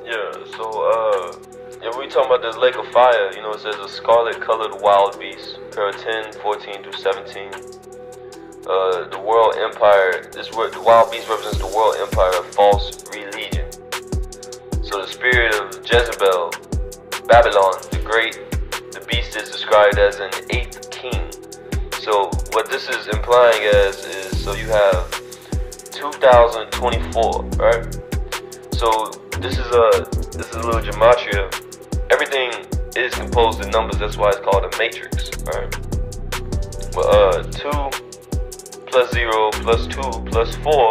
Yeah, yeah, we talking about this lake of fire. You know, it says a scarlet-colored wild beast. Paragraph 10, 14 through 17. The world empire. The wild beast represents the world empire of false religion. So the spirit of Jezebel, Babylon, the great. The beast is described as an 8th king. So what this is implying as is, so you have 2024, right? So this is a little gematria. Everything is composed of numbers. That's why it's called a matrix, right? But 2 plus 0 plus 2 plus 4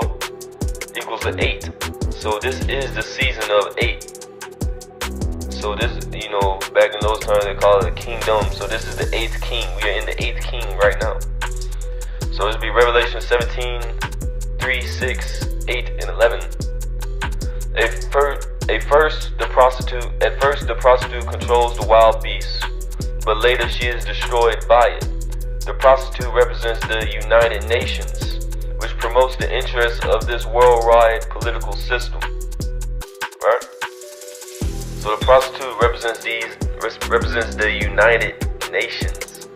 equals an 8. So this is the season of 8. So this, you know, back in those times they call it a kingdom. So this is the 8th king. We are in the 8th king right now. So this would be Revelation 17, 3, 6, 8, and 11. At first, the prostitute controls the wild beast, but later she is destroyed by it. The prostitute represents the United Nations, which promotes the interests of this worldwide political system. Right? So the prostitute represents the United Nations.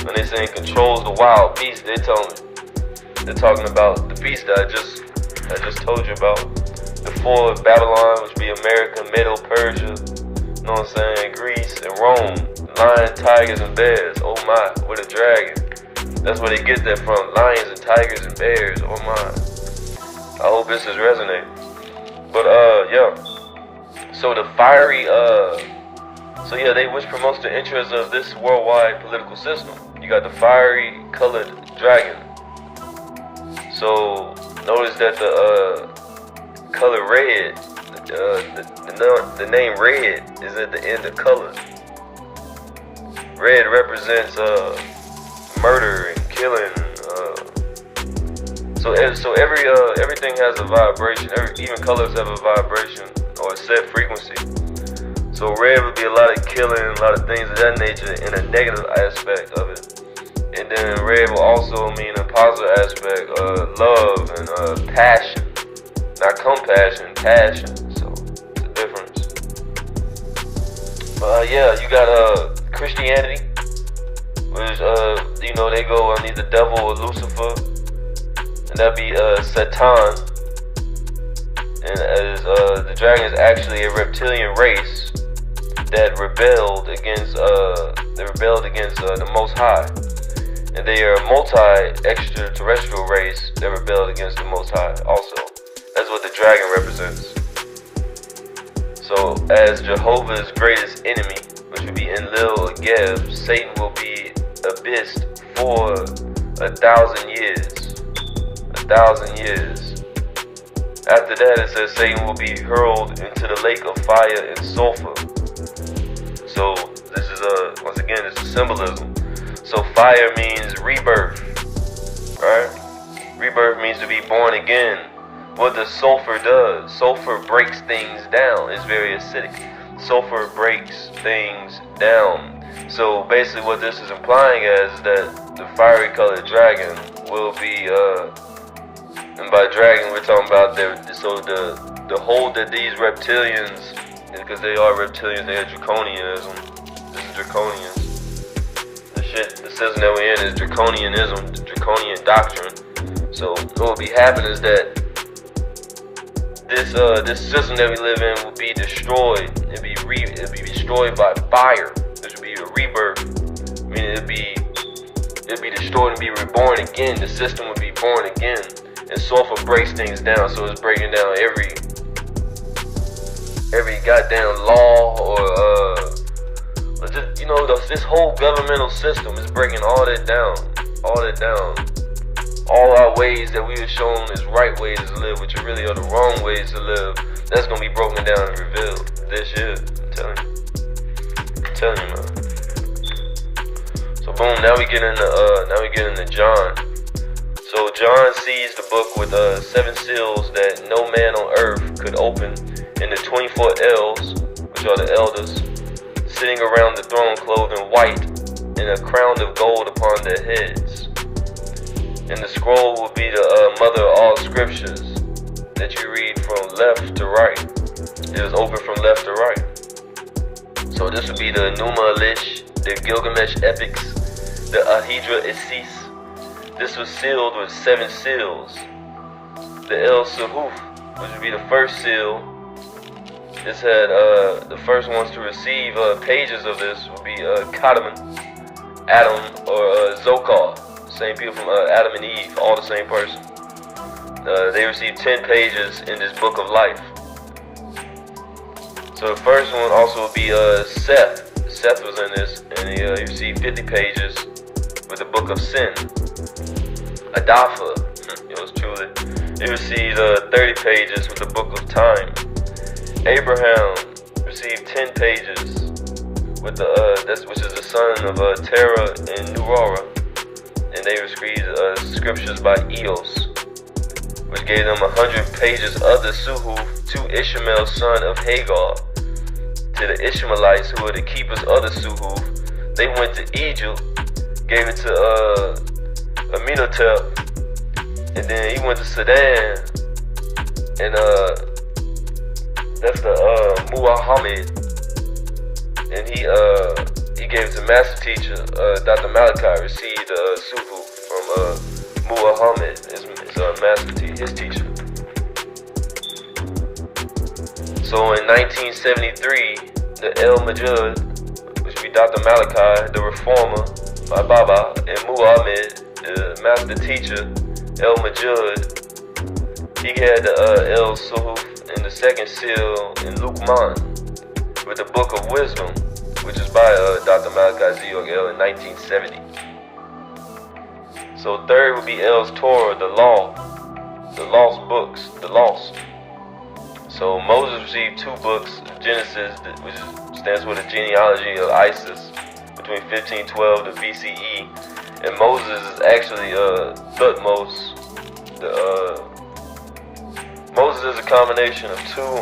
When they say controls the wild beast, they're talking about the beast that I just told you about. The 4 of Babylon, which be America, Medo, Persia, you know what I'm saying, Greece, and Rome. Lions, tigers, and bears. Oh my, with a dragon. That's where they get that from. Lions and tigers and bears. Oh my. I hope this is resonating. But yeah. So the fiery which promotes the interests of this worldwide political system. You got the fiery colored dragon. So notice that the color red, the name red is at the end of color. Red represents murder and killing. So everything has a vibration. Even colors have a vibration or a set frequency. So red would be a lot of killing, a lot of things of that nature in a negative aspect of it. And then red will also mean a positive aspect, love and passion. Not compassion, passion. So it's a difference. Yeah, you got Christianity, which you know, they go on either devil or Lucifer, and that'd be Satan. And as the dragon is actually a reptilian race that rebelled against the Most High, and they are a multi-extraterrestrial race that rebelled against the Most High also. That's what the dragon represents. So, as Jehovah's greatest enemy, which would be Enlil or Geb, Satan will be abyssed for 1,000 years. 1,000 years. After that, it says Satan will be hurled into the lake of fire and sulfur. So, this is once again, it's a symbolism. So, fire means rebirth, right? Rebirth means to be born again. What the sulfur does, sulfur breaks things down. It's very acidic. Sulfur breaks things down. So basically what this is implying is that the fiery colored dragon will be, and by dragon we're talking about the hold that these reptilians, because they are reptilians, they are draconianism. This is draconians. The system that we're in is draconianism, the draconian doctrine. So what will be happening is that this system that we live in will be destroyed. It'll be destroyed by fire. This will be a rebirth. Meaning it'll be destroyed and be reborn again. The system will be born again. And sulfur breaks things down, so it's breaking down every goddamn law or just, you know, this whole governmental system is breaking all that down. All our ways that we were shown as right ways to live, which really are the wrong ways to live, that's gonna be broken down and revealed this year. I'm telling you, man. So boom, now we get into John. So John sees the book with 7 seals that no man on earth could open, and the 24 elves, which are the elders, sitting around the throne clothed in white, and a crown of gold upon their heads. And the scroll will be the mother of all scriptures that you read from left to right. It was open from left to right. So this would be the Numa Elish, the Gilgamesh Epics, the Ahidra Isis. This was sealed with 7 seals. The El Suhuf, which would be the first seal. This had the first ones to receive pages of this would be Kataman, Adam, or Zokar. Same people from Adam and Eve, all the same person. They received 10 pages in this book of life. So the first one also would be Seth. Seth was in this, and he received 50 pages with the book of sin. Adafa, yours truly, he received 30 pages with the book of time. Abraham received 10 pages with the which is the son of Terah and Nurara, and they received scriptures by Eos, which gave them 100 pages of the Suhuf to Ishmael, son of Hagar. To the Ishmaelites, who were the keepers of the Suhuf, they went to Egypt, gave it to Amenhotep, and then he went to Sudan, and that's the Muhammad, and he gave it to master teacher Dr. MalachiZ, received Suhuf from Muhammad, his master teacher, his teacher. So in 1973, the El Majud, which would be Dr. MalachiZ, the reformer, my Baba, and Muhammad, the master teacher, El Majud, he had the El Suhuf in the second seal in Luqman with the Book of Wisdom, which is by Dr. MalachiZ.YorkEl in 1970. So third would be El's Torah, the law, the lost books, the lost. So Moses received 2 books, Genesis, which stands for the genealogy of Isis, between 1512 to BCE, and Moses is actually Thutmose. Moses is a combination of two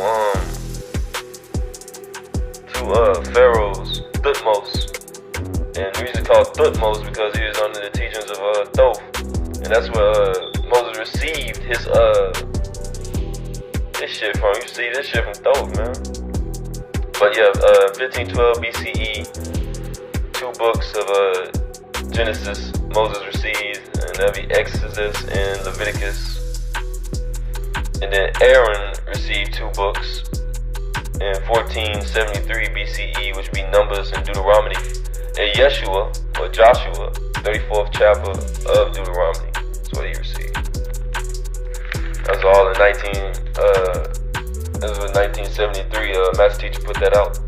pharaohs, Thutmose, and the reason called Thutmose because he was under the teachings of Thoth, and that's where Moses received his this shit from. You see this shit from Thoth, man. But yeah, 1512 BCE, 2 books of Genesis Moses received, and that'll be Exodus and Leviticus. And then Aaron received 2 books in 1473 BCE, which would be Numbers and Deuteronomy. And Yeshua, or Joshua, 34th chapter of Deuteronomy. That's what he received. That's all in 1973. Master teacher put that out.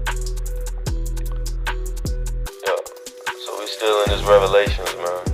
Yeah. So we're still in this Revelations, man.